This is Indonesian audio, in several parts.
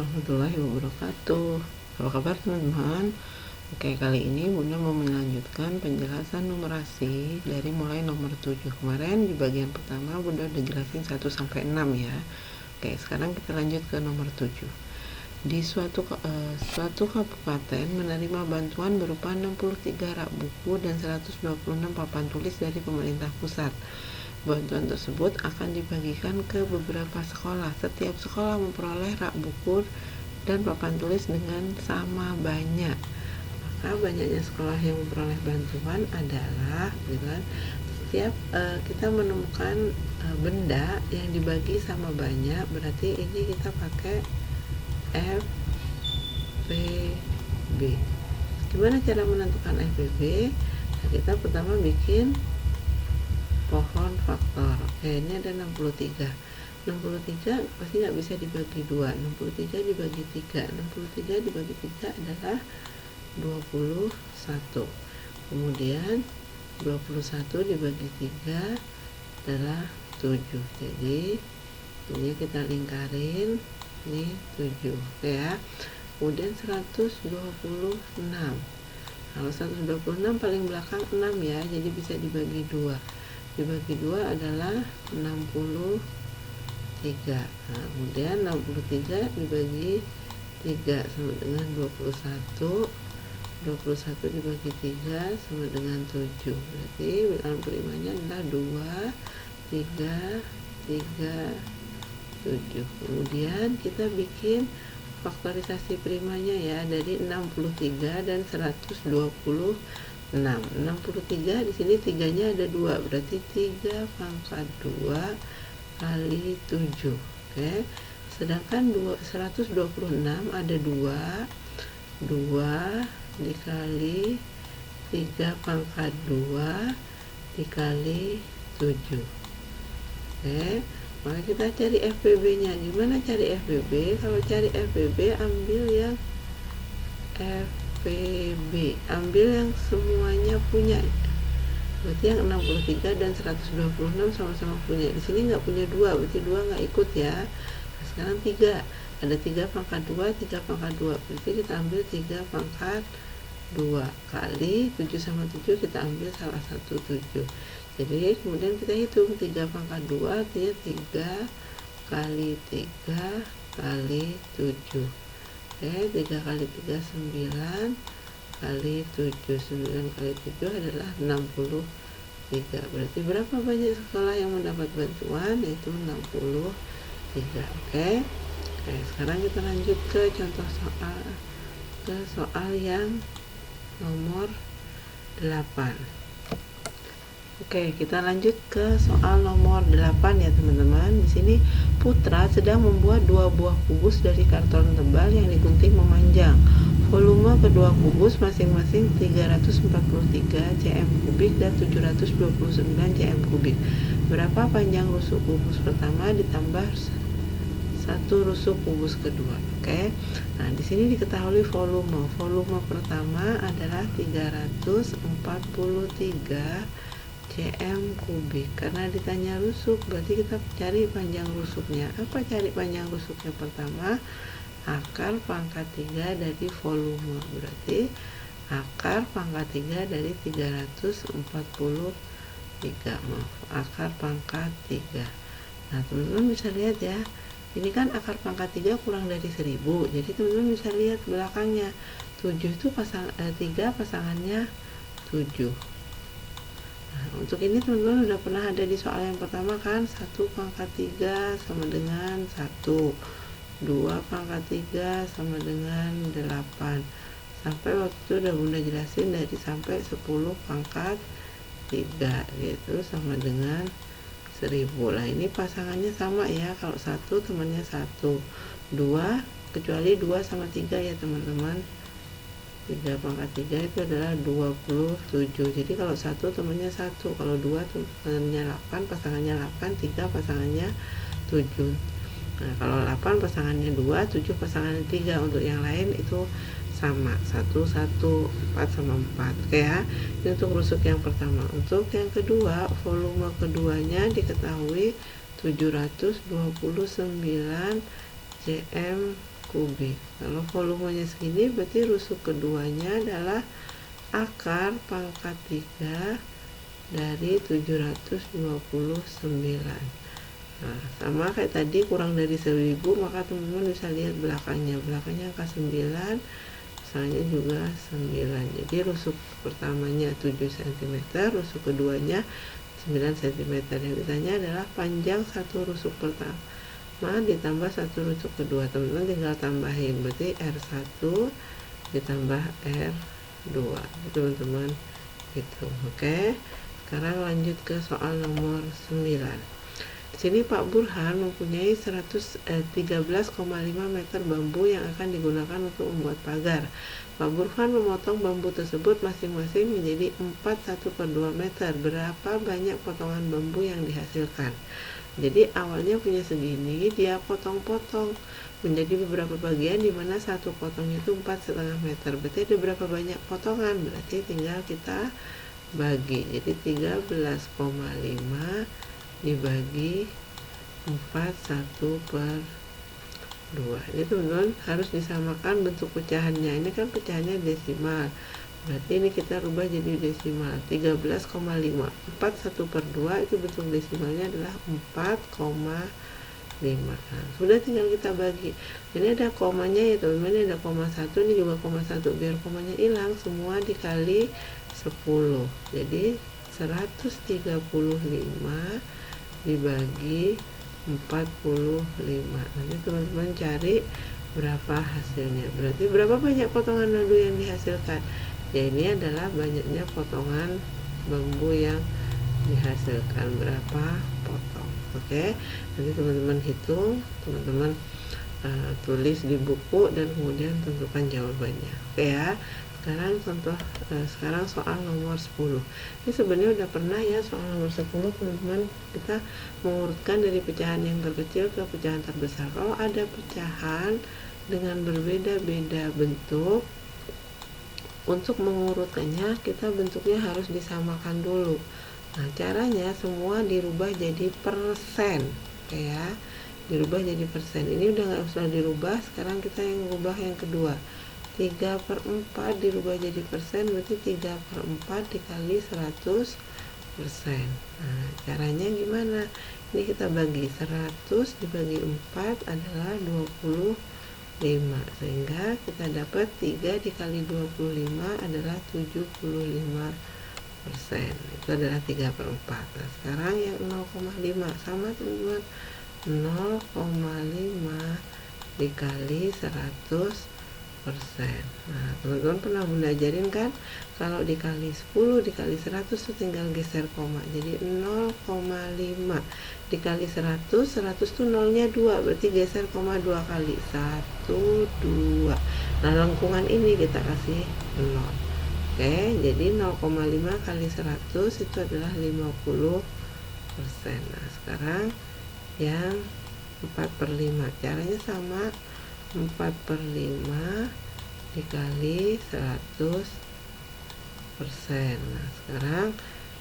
warahmatullahi wabarakatuh. Apa kabar teman-teman? Oke, kali ini Bunda mau melanjutkan penjelasan numerasi dari mulai nomor 7. Kemarin di bagian pertama Bunda udah jelasin 1 sampai 6 ya. Oke, sekarang kita lanjut ke nomor 7. Di suatu kabupaten menerima bantuan berupa 63 rak buku dan 126 papan tulis dari pemerintah pusat. Bantuan tersebut akan dibagikan ke beberapa sekolah. Setiap sekolah memperoleh rak buku dan papan tulis dengan sama banyak. Maka banyaknya sekolah yang memperoleh bantuan adalah setiap kita menemukan benda yang dibagi sama banyak, berarti ini kita pakai FPB. Gimana cara menentukan FPB? Nah, kita pertama bikin pohon faktor. Oke, ini ada 63 pasti nggak bisa dibagi 2. 63 dibagi 3 dibagi 3 adalah 21. Kemudian 21 dibagi 3 adalah 7. Jadi ini kita lingkarin, ini 7. Oke ya. Kemudian 126. Kalau 126 paling belakang 6 ya, jadi bisa dibagi 2. Dibagi 2 adalah 63. Nah, kemudian 63 dibagi 3 sama dengan 21. 21 dibagi 3 sama dengan 7. Berarti bilangan primanya adalah 2, 3, 3, 7. Kemudian kita bikin faktorisasi primanya ya, dari 63 dan 126. 63 di sini 3-nya ada 2, berarti 3 pangkat 2 kali 7. Oke. Sedangkan 126 ada 2 dikali 3 pangkat 2 dikali 7. Oke. Maka kita cari FPB-nya. Gimana cari FPB? Kalau cari FPB ambil yang FPB, ambil yang semuanya punya. Berarti yang 63 dan 126 sama-sama punya. Di sini nggak punya 2, berarti 2 nggak ikut ya. Nah, sekarang 3. Ada 3 pangkat 2, 3 pangkat 2. Berarti kita ambil 3 pangkat 2 kali 7 sama 7, kita ambil salah satu 7. Jadi kemudian kita hitung 3 pangkat 2 artinya 3 kali 3 kali 7. Oke, 3 kali 3 9 kali 7. 9 kali 7 adalah 63. Berarti berapa banyak sekolah yang mendapat bantuan? Yaitu 63. Oke. Oke, sekarang kita lanjut ke contoh soal yang nomor 8. Oke, kita lanjut ke soal nomor 8 ya teman-teman. Di sini Putra sedang membuat 2 buah kubus dari karton tebal yang digunting memanjang. Volume kedua kubus masing-masing 343 cm kubik dan 729 cm kubik. Berapa panjang rusuk kubus pertama ditambah 1 rusuk kubus kedua? Oke. Nah, di sini diketahui volume. Volume pertama adalah 343 cm kubik. Karena ditanya rusuk, berarti kita cari panjang rusuknya. Apa cari panjang rusuknya pertama? Akar pangkat 3 dari volume. Berarti akar pangkat 3 dari 343. Akar pangkat 3. Nah, teman-teman bisa lihat ya. Ini kan akar pangkat 3 kurang dari 1000. Jadi teman-teman bisa lihat belakangnya. 7 itu 3 pasangannya 7. Nah, untuk ini teman-teman udah pernah ada di soal yang pertama kan, 1 pangkat 3 sama dengan 1, 2 pangkat 3 sama dengan 8, sampai waktu itu udah Bunda jelasin dari sampai 10 pangkat 3 gitu sama dengan 1000. Nah, ini pasangannya sama ya, kalau 1 temannya 1, 2 kecuali 2 sama 3 ya teman-teman. 3 pangkat 3 itu adalah 27. Jadi kalau 1 temannya 1, kalau 2 temannya 8, pasangannya 8, 3 pasangannya 7. Nah, kalau 8 pasangannya 2, 7 pasangannya 3. Untuk yang lain itu sama, 1, 1, 4 sama 4. Oke ya. Ini untuk rusuk yang pertama. Untuk yang kedua, volume keduanya diketahui 729 cm kubik. Kalau volumenya segini berarti rusuk keduanya adalah akar pangkat 3 dari 729. Nah, sama kayak tadi kurang dari 1000, maka teman-teman bisa lihat belakangnya angka 9, misalnya juga 9. Jadi rusuk pertamanya 7 cm, rusuk keduanya 9 cm. Yang ditanya adalah panjang satu rusuk pertama ditambah satu rusuk kedua. Teman-teman tinggal tambahin, berarti R1 ditambah R2, teman-teman gitu. Oke, sekarang lanjut ke soal nomor 9. Di sini Pak Burhan mempunyai 13,5 meter bambu yang akan digunakan untuk membuat pagar. Pak Burhan memotong bambu tersebut masing-masing menjadi 1/2 meter. Berapa banyak potongan bambu yang dihasilkan? Jadi awalnya punya segini, dia potong-potong menjadi beberapa bagian, di mana satu potongnya itu 4,5 meter. Berarti ada berapa banyak potongan? Berarti tinggal kita bagi. Jadi 13,5 dibagi 4, 1/2. Ini teman-teman harus disamakan bentuk pecahannya. Ini kan pecahannya desimal, berarti ini kita rubah jadi desimal. 13,5 4 1/2 itu bentuk desimalnya adalah 4,5. Nah, sudah tinggal kita bagi. Ini ada komanya ya teman-teman, ini ada koma 1, ini juga koma 1. Biar komanya hilang, semua dikali 10. Jadi 135 dibagi 45. Nanti teman-teman cari berapa hasilnya. Berarti berapa banyak potongan madu yang dihasilkan? Ya, ini adalah banyaknya potongan bambu yang dihasilkan, berapa potong. Oke, nanti teman-teman hitung, teman-teman tulis di buku dan kemudian tentukan jawabannya. Oke ya. Sekarang soal nomor 10. Ini sebenarnya udah pernah ya soal nomor 10, teman-teman. Kita mengurutkan dari pecahan yang terkecil ke pecahan terbesar. Kalau ada pecahan dengan berbeda-beda bentuk, untuk mengurutkannya kita bentuknya harus disamakan dulu. Nah, caranya semua dirubah jadi persen. Oke ya, dirubah jadi persen. Ini udah nggak usah dirubah. Sekarang kita yang rubah yang kedua. 3/4 dirubah jadi persen, berarti 3/4 dikali 100%. Nah, caranya gimana? Ini kita bagi 100 dibagi 4 adalah 25, sehingga kita dapat 3 dikali 25 adalah 75%. Itu adalah 3/4. Nah, sekarang yang 0,5 sama teman-teman, 0,5 dikali 100%. Nah, teman-teman pernah belajarin kan, kalau dikali 10 dikali 100 itu tinggal geser koma, jadi 0,5 dikali 100 itu nolnya 2, berarti geser koma 2 kali, 1, 2. Nah, lengkungan ini kita kasih 0. Oke, jadi 0,5 kali 100 itu adalah 50%. Nah, sekarang yang 4/5, caranya sama, 4/5 dikali 100%. Nah, sekarang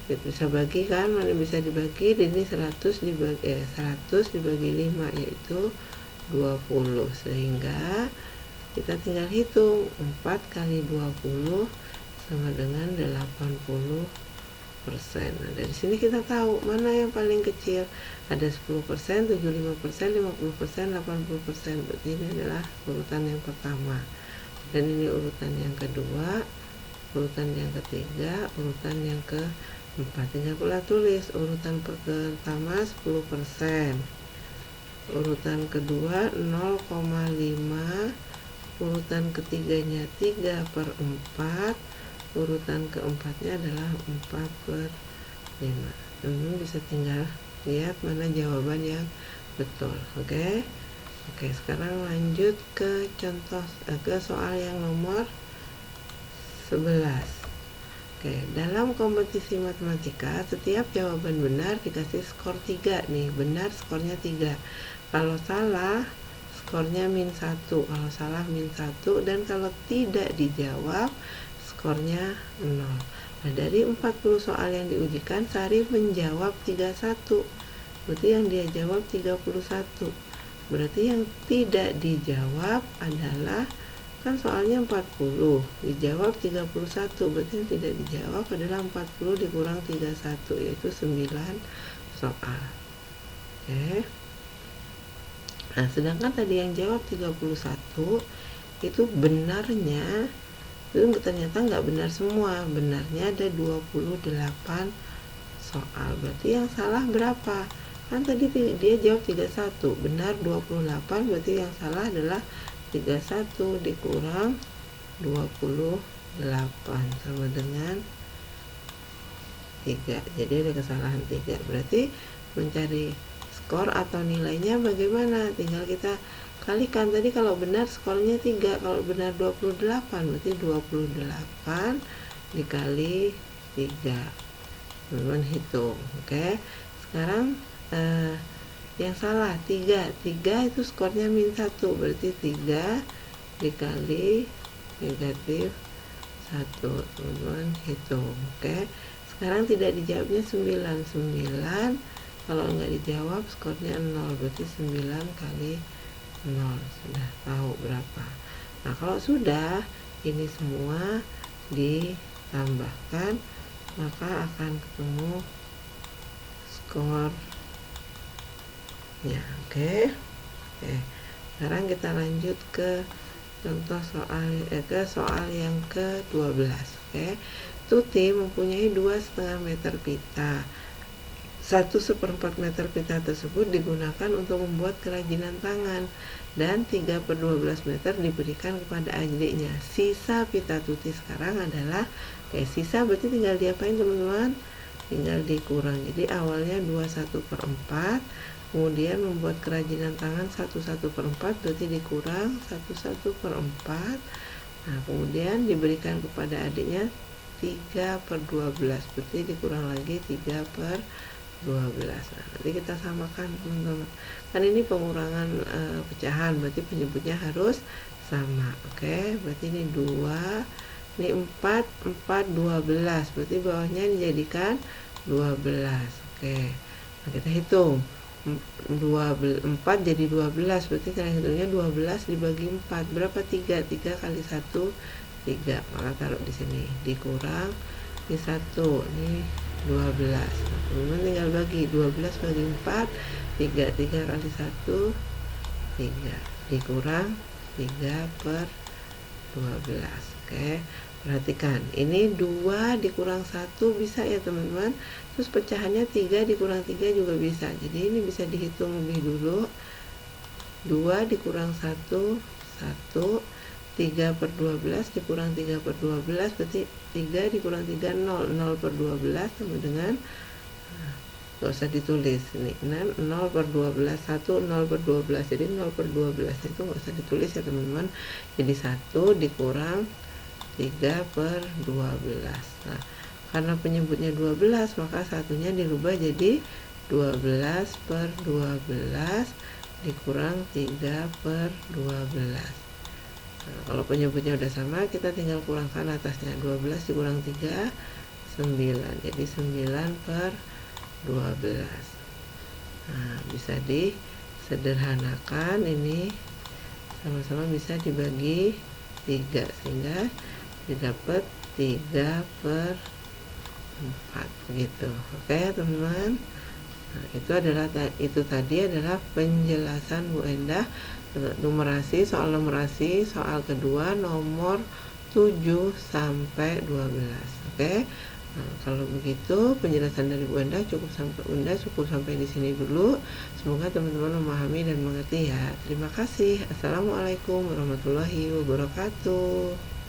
kita bisa bagi kan, mana bisa dibagi, ini 100 dibagi 5 yaitu 20, sehingga kita tinggal hitung 4 kali 20 sama dengan 80%. Nah, dari sini kita tahu mana yang paling kecil. Ada 10%, 75%, 50%, 80%. Berarti ini adalah urutan yang pertama. Dan ini urutan yang kedua, urutan yang ketiga, urutan yang keempat. Tinggal pula tulis urutan pertama 10%, urutan kedua 0,5, urutan ketiganya 3/4, urutan keempatnya adalah 4/5. Teman-teman bisa tinggal lihat mana jawaban yang betul. Oke, sekarang lanjut ke ke soal yang nomor 11. Oke, dalam kompetisi matematika setiap jawaban benar dikasih skor 3 nih. Benar skornya 3, kalau salah skornya -1, kalau salah -1, dan kalau tidak dijawab skornya 0. Nah, dari 40 soal yang diujikan, Sari menjawab 31, berarti yang dia jawab 31. Berarti yang tidak dijawab adalah, kan soalnya 40, dijawab 31, berarti yang tidak dijawab adalah 40 dikurang 31, yaitu 9 soal. Oke. Nah, sedangkan tadi yang jawab 31 itu benarnya itu ternyata nggak benar semua, benarnya ada 28 soal. Berarti yang salah berapa? Kan tadi dia jawab 31, benar 28, berarti yang salah adalah 31 dikurang 28 sama dengan 3. Jadi ada kesalahan 3. Berarti mencari skor atau nilainya bagaimana? Tinggal kita kalikan. Tadi kalau benar skornya 3, kalau benar 28, berarti 28 dikali 3. Teman-teman hitung. Oke. Sekarang yang salah 3 itu skornya -1, berarti 3 dikali negatif 1. Teman-teman hitung. Oke. Sekarang tidak dijawabnya 9 kalau nggak dijawab skornya 0, berarti 9 kali 0. Sudah tahu berapa. Nah, kalau sudah ini semua ditambahkan, maka akan ketemu skor. Ya, oke. Sekarang kita lanjut ke contoh soal yang ke-12. Oke. Tuti mempunyai 2,5 meter pita. 1/4 meter pita tersebut digunakan untuk membuat kerajinan tangan dan 3/12 meter diberikan kepada adiknya. Sisa pita Tuti sekarang adalah, sisa berarti tinggal diapain teman-teman? Tinggal dikurang. Jadi awalnya 21/4, kemudian membuat kerajinan tangan 1/4, berarti dikurang 1/4. Nah, kemudian diberikan kepada adiknya 3/12, berarti dikurang lagi 3/12. Nah, nanti kita samakan teman-teman. Kan ini pengurangan pecahan, berarti penyebutnya harus sama. Oke, berarti ini 2, ini 4, 12, berarti bawahnya dijadikan 12. Oke. Nah, kita hitung. 4 jadi 12, berarti cara hitungnya 12 dibagi 4. Berapa 3? 3 kali 1, 3. Maka taruh di sini. Dikurang di 1. Ini 12. Nah, kemudian tinggal bagi 12 bagi 4, 3 kali 1, 3. Dikurang 3/12. Oke. Perhatikan, ini 2 dikurang 1 bisa ya teman-teman. Terus pecahannya 3 dikurang 3 juga bisa. Jadi ini bisa dihitung lebih dulu. 2 dikurang 1, 1. 3/12 dikurang 3/12, berarti 3 dikurang 3, 0. 0/12 sama dengan, gak usah ditulis ini, 0/12, 1, 0/12. Jadi 0/12 itu gak usah ditulis ya teman-teman. Jadi 1 dikurang 3/12. Nah, karena penyebutnya 12, maka satunya dirubah jadi 12/12 dikurang 3/12. Nah, kalau penyebutnya udah sama, kita tinggal kurangkan atasnya. 12 dikurang 3, 9. Jadi 9/12. Nah, bisa disederhanakan, ini sama-sama bisa dibagi 3 sehingga didapat 3/4 gitu. Oke teman-teman. Nah, itu tadi adalah penjelasan Bu Endah numerasi, soal kedua nomor 7 sampai 12. Oke. Nah, kalau begitu penjelasan dari Bu Endah cukup sampai di sini dulu. Semoga teman-teman memahami dan mengerti ya. Terima kasih. Assalamualaikum warahmatullahi wabarakatuh.